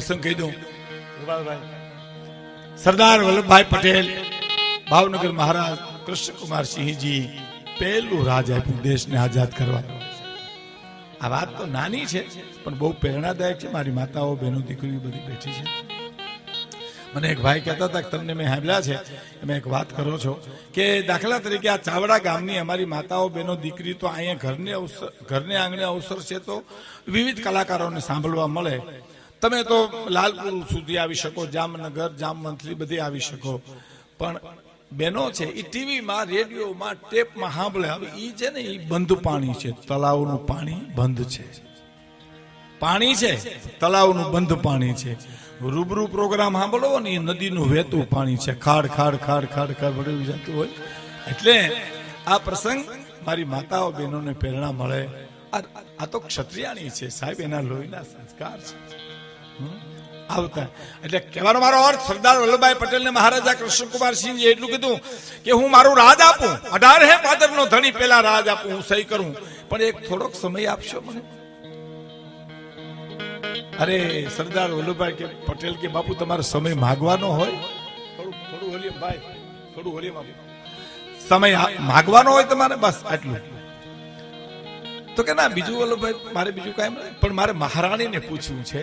પ્રસંગ કહી દઉં. સરદાર વલ્લભભાઈ પટેલ, ભાવનગર મહારાજ કૃષ્ણકુમારસિંહજી પહેલું રાજ આપ્યું દેશને આઝાદ કરવા. આ વાત તો નાની છે પણ બહુ પ્રેરણાદાયક છે. મારી માતાઓ, બહેનો, દીકરીઓ બધી બેઠી છે. મને એક ભાઈ કહેતા હતા કે તમને મેં સાંભળ્યા છે, તમે એક વાત કરો છો કે દાખલા તરીકે આ ચાવડા ગામની અમારી માતાઓ, બહેનો, દીકરી તો અહીંયા ઘરને આંગણે અવસર છે તો વિવિધ કલાકારોને સાંભળવા મળે. તમે તો લાલપુર સુધી આવી શકો, જામનગર, જામવંથલી બધે આવી શકો, પણ બહેનો છે એ ટીવીમાં, રેડિયોમાં, ટેપમાં સાંભળે. હવે એ છે ને એ બંધ પાણી છે, તળાવનું પાણી બંધ છે. પાણી છે તળાવનું બંધ પાણી છે. રૂબરૂ પ્રોગ્રામ સાંભળો ને એ નદીનું વહેતું પાણી છે. ખાડ ખાડ ખાડ ખાડ ખાડ વળી જતું હોય. એટલે આ પ્રસંગ મારી માતાઓ, બહેનોને પ્રેરણા મળે. આ તો ક્ષત્રિયાણી છે સાહેબ, એના લોહીના સંસ્કાર છે. આવતા એટલે કહેવાનો મારો અર્થ, સરદાર વલ્લભભાઈ પટેલ ને મહારાજા કૃષ્ણકુમારસિંહજી એટલું કીધું કે હું મારું રાજ આપું, 18 ભાદરનો ધણી પેલા રાજ આપું, હું સહી કરું, પણ એક થોડોક સમય આપશો મને. અરે સરદાર વલ્લભભાઈ કે પટેલ કે બાપુ તમારો સમય માગવાનો હોય, થોડું હોલિયમ ભાઈ, થોડું હોલિયમ આપો, સમય માગવાનો હોય તમારે, બસ આટલું. તો કે ના બીજું વલ્લભભાઈ મારે બીજું કાંઈ નહીં, પણ મારે મહારાણીને પૂછવું છે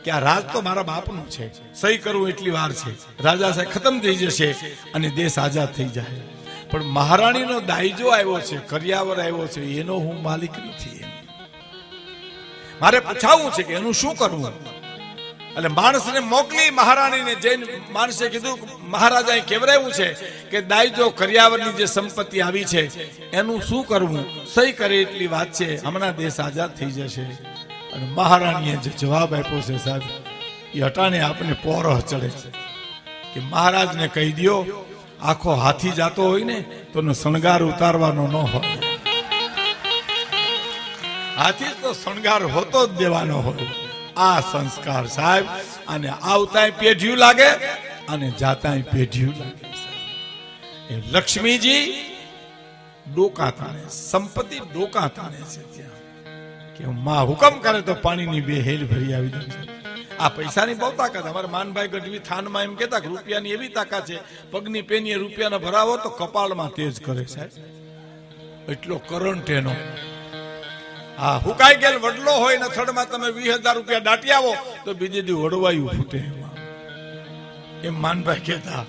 કે આ રાજ તો મારા બાપનું છે, સહી કરવું એટલી વાર છે, રાજા સાહેબ ખતમ થઈ જશે અને દેશ આઝાદ થઈ જાય, પણ મહારાણીનો દાયજો આવ્યો છે, કરિયાવર આવ્યો છે, એનો હું માલિક નથી. મારે પૂછાવું છે કે એનું શું કરવું. એટલે માણસને મોકલી મહારાણીને જઈને માણસે કીધું, મહારાજાએ કહેવરાયું છે કે દાયજો કરિયાવરની જે સંપત્તિ આવી છે એનું શું કરવું, સહી કરે એટલી વાત છે, હમણાં દેશ આઝાદ થઈ જશે. અને મહારાણીએ જે જવાબ આપ્યો છે સાહેબ, એ હટાને આપણે પોરો ચડે છે કે મહારાજને કહી દો આખો હાથી જાતો હોય ને તો એનો શણગાર ઉતારવાનો ન હોય, હાથી તો શણગાર હોતો જ દેવાનો હોય. આ સંસ્કાર સાહેબ, અને આવતાય પેઢિયું લાગે અને જાતાય પેઢિયું લાગે. એ લક્ષ્મીજી ડોકા તાણે, સંપત્તિ ડોકા તાણે છે ત્યાં કે માં હુકમ કરે તો પાણીની બે હેલ ભરી આવી દે છે. આ પૈસાની બહુ તાકાત. અમારા માનભાઈ ગઢવી થાનમાં એમ કહેતા કે રૂપિયાની એવી તાકાત છે, પગની પેનીએ રૂપિયાનો ભરાવો તો કપાળમાં તેજ કરે સાહેબ, એટલો કરંટ એનો. હા, હુકાઈ ગયેલ વડલો હોય ને થડમાં તમે 20,000 રૂપિયા દાટી આવો તો બીજે દી વડવાયું ફૂટે એમ માનભાઈ કહેતા.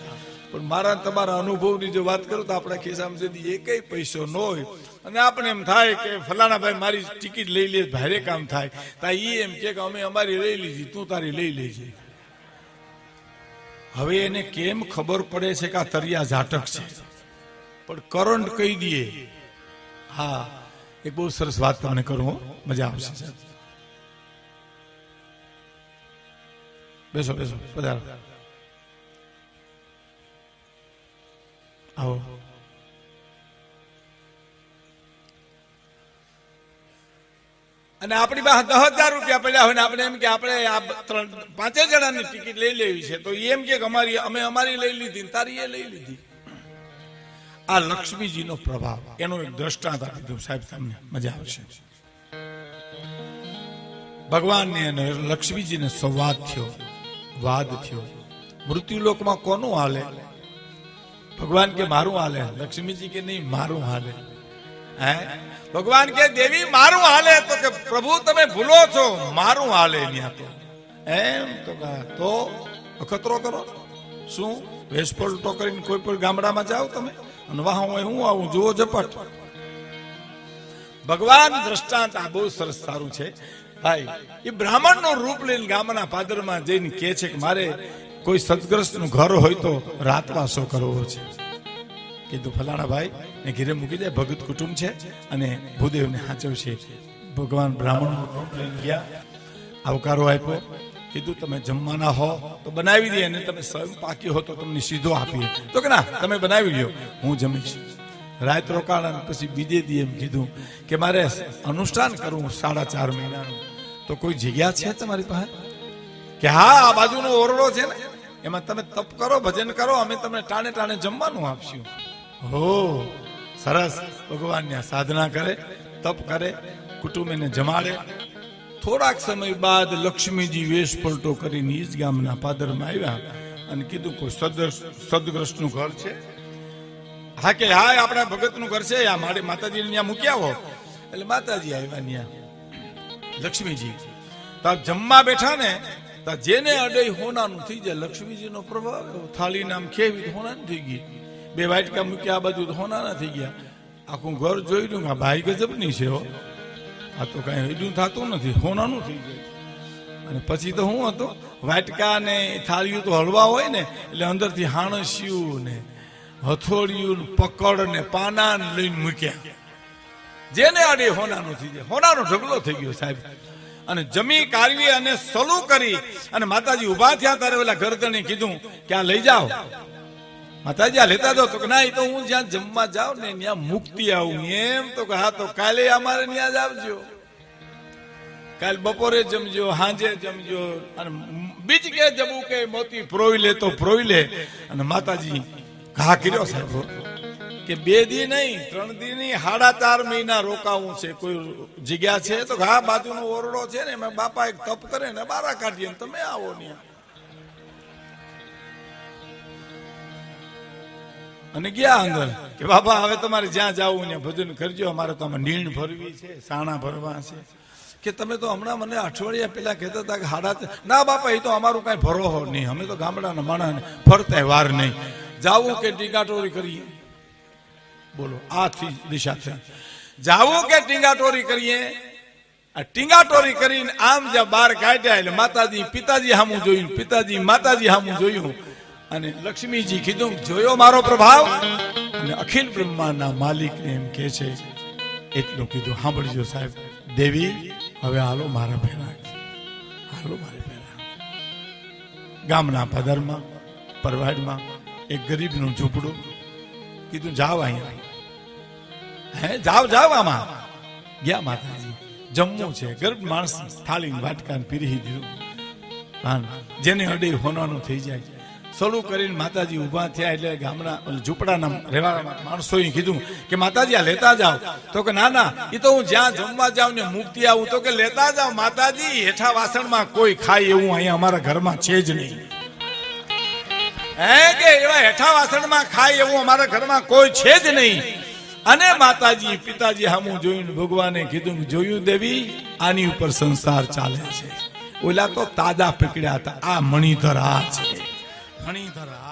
પણ મારા તમારા અનુભવની જો વાત કરું તો આપણા ખિસ્સામાં સુધી એકેય પૈસો ન હોય અને આપણે એમ થાય કે ફલાણા ભાઈ મારી ટિકિટ લઈ લે, ભારે કામ થાય તા ઈ એમ કે અમે અમારી લઈ લીધી, તું તારી લઈ લેજે. હવે એને કેમ ખબર પડે છે કે આ તરિયા ઝાટક છે, પણ કરંટ કહી દઈએ. હા, એક બહુ સરસ વાત તમને કરું, મજા આવશે. બેસો બેસો, પધારો, આવો. અને આપણી પાસે 10,000 રૂપિયા પડ્યા હોય ને આપણે એમ કે આપણે આ 5 જણાની ટિકિટ લઈ લેવી છે તો એમ કે અમે અમારી લઈ લીધી, તારી એ લઈ લીધી. આ લક્ષ્મીજીનો પ્રભાવ, એનો એક દ્રષ્ટાંત આપી દઉં સાહેબ, તમને મજા આવશે. ભગવાનને અને લક્ષ્મીજીને સંવાદ થયો, વાદ થયો. મૃત્યુલોકમાં કોનું હાલે? ભગવાન કે મારું હાલે, લક્ષ્મીજી કે નહીં મારું હાલે. હે, ભગવાન કે દેવી મારું હાલે, તો કે પ્રભુ તમે ભૂલો છો, મારું હાલે. ત્યાં તો એમ તો અખતરો કરો. શું વેશપલટો કરીને કોઈ પણ ગામડામાં જાઓ તમે અને વાહ હું આવું જુઓ ઝપટ. ભગવાન દ્રષ્ટાંત આ બહુ સરસ સારું છે ભાઈ. એ બ્રાહ્મણ નું રૂપ લઈને ગામના પાદરમાં જઈને કહે છે કે મારે કોઈ સદગ્રસ્ત નું ઘર હોય તો રાતવાસો કરવો છે. કીધું ફલાણા ભાઈ ને ઘેરે મૂકી દે, ભગત કુટુંબ છે અને ભૂદેવને હાચવશે. ભગવાન બ્રાહ્મણ નું રૂપ લઈને ગયા, આવકારો આપ્યો. કીધું તમે જમવાના હો તો બનાવી દે, અને તમે સ્વયં પાકી હો તો તમને સીધો આપીએ. તો કે ના, તમે બનાવી લ્યો, હું જમીશ. રાત રોકાણ પછી બીજે દી એમ કીધું કે મારે અનુષ્ઠાન કરવું 4.5 મહિનાનું, તો કોઈ જગ્યા છે તમારી પાસે? કે હા, આ બાજુનો ઓરડો છે ને, એમાં તમે તપ કરો, ભજન કરો, અમે તમને ટાણે ટાણે જમવાનું આપશું. હો સરસ. ભગવાનની સાધના કરે, તપ કરે, કુટુંબ એને જમાડે. થોડાક સમય બાદ લક્ષ્મીજી વેશ પલટો કરીને ઈ જ ગામના પાદરમાં આવ્યા અને કીધું કોઈ સદગ્રસ્તનું ઘર છે? હા કે હા, આપણા ભગતનું ઘર છે, આ મારે માતાજીને ત્યાં મૂકી આવો. એટલે માતાજી આવ્યા ત્યાં લક્ષ્મીજી તો જમવા બેઠા ને તો જેને અડે હોનાનું થઈ જાય. લક્ષ્મીજીનો પ્રભાવ થાળી નામ ખેવી હોનાનું થઈ ગઈ. બે વાટકા મૂક્યા આ બાજુ હોનાના થઈ ગયા. આખું ઘર જોઈ કે ભાઈ ગજબની છે હો, આ તો કઈ હીડું થતું નથી, હોનાનું થઈ જાય. અને પછી તો શું હતું, વાટકા ને થાળીઓ તો હળવા હોય ને એટલે અંદરથી હાણસ્યું ને હથોડિયું પકડ ને પાના લઈને મૂક્યા. જેને અડે હોનાનું થઈ જાય. હોનાનો ઢગલો થઈ ગયો સાહેબ. અને જમી કાઢવી અને સલું કરી અને માતાજી ઉભા થયા ત્યારે ઓલા ગરદને કીધું કે આ લઈ જાઓ. માતાજી આ લેતા જાઓ. તો ના, એ તો હું જ્યાં જમવા જાઉં ને ત્યાં મુક્તિ આવું. એમ તો કે હા, તો કાલે અમારે ત્યાં જ આવજો, કાલ બપોરે જમજો, હાંજે જમજો. અને બીજ કે જમવું કે મોતી પ્રોઈ લે તો પ્રોઈ લે. અને માતાજી ઘા કર્યો સાહેબ કે 2 દી નહીં, 3 દી નહીં, 4.5 મહિના રોકાવું છે. કોઈ જગ્યા છે તો હા, બાજુનો ઓરડો છે ને એમાં બાપા એક તપ કરે ને બારા કાઢીએ, તમે આવો ને. અને ગયા અંદર કે બાપા હવે તમારે જ્યાં જાવું ત્યાં ભજન કરજો, અમારે તો આમાં નીણ ભરવી છે, સાણા ભરવા છે. કે તમે તો હમણાં મને અઠવાડિયા પેલા કહેતા હતા કે 4.5. ના બાપા, એ તો અમારું કઈ ભરોહો નહીં, અમે તો ગામડાના માણસ ફરતા વાર નહીં. જાવું કે ટીંગાટોરી કરીએ? બોલો, આથી દિશા છે. જાવું કે ટીંગાટોરી કરીએ? આ ટીંગાટોરી કરીને આમ જ્યાં બહાર કાઢ્યા એટલે માતાજી પિતાજી સામું જોયું, પિતાજી માતાજી સામું જોયું. અને લક્ષ્મીજી કીધું, જોયો મારો પ્રભાવ? અને અખિલ બ્રહ્માંડના માલિકને એમ કે છે એટલું કીધું. સાંભળજો સાહેબ, દેવી હવે હાલો મારા ભેરા, હાલો મારી ભેરા. ગામના પદરમાં પરવાડમાં એક ગરીબનું ઝૂંપડું. કીધું જાવ અહીંયા, હે જાવ જાવ. આમાં ગયા માતાજી. જમવું છે, ગરીબ માણસ થાળી વાટકાને પીરી દીધું. જેને અડે હોનાનું થઈ જાય. સળું કરીને માતાજી ઉભા થયા એટલે ગામના ઝૂંપડાના રહેવાના માણસોએ કીધું કે માતાજી આ લેતા જાઓ. તો કે ના ના, એ તો હું જ્યાં જમવા જાઉં ને મુક્તિ આવું. તો કે લેતા જાઓ માતાજી, હેઠા વાસણમાં કોઈ ખાય એવું અહીંયા અમારા ઘરમાં છે જ નહીં. હે કે એવા હેઠા વાસણમાં ખાય એવું અમારા ઘરમાં કોઈ છે જ નહીં. અને માતાજી પિતાજી સામું જોઈને ભગવાને કીધું, જોયું દેવી, આની ઉપર સંસાર ચાલે છે. ઓલા તો તાજા પકડ્યા હતા, આ મણિધર આ છે, મણિધર આ.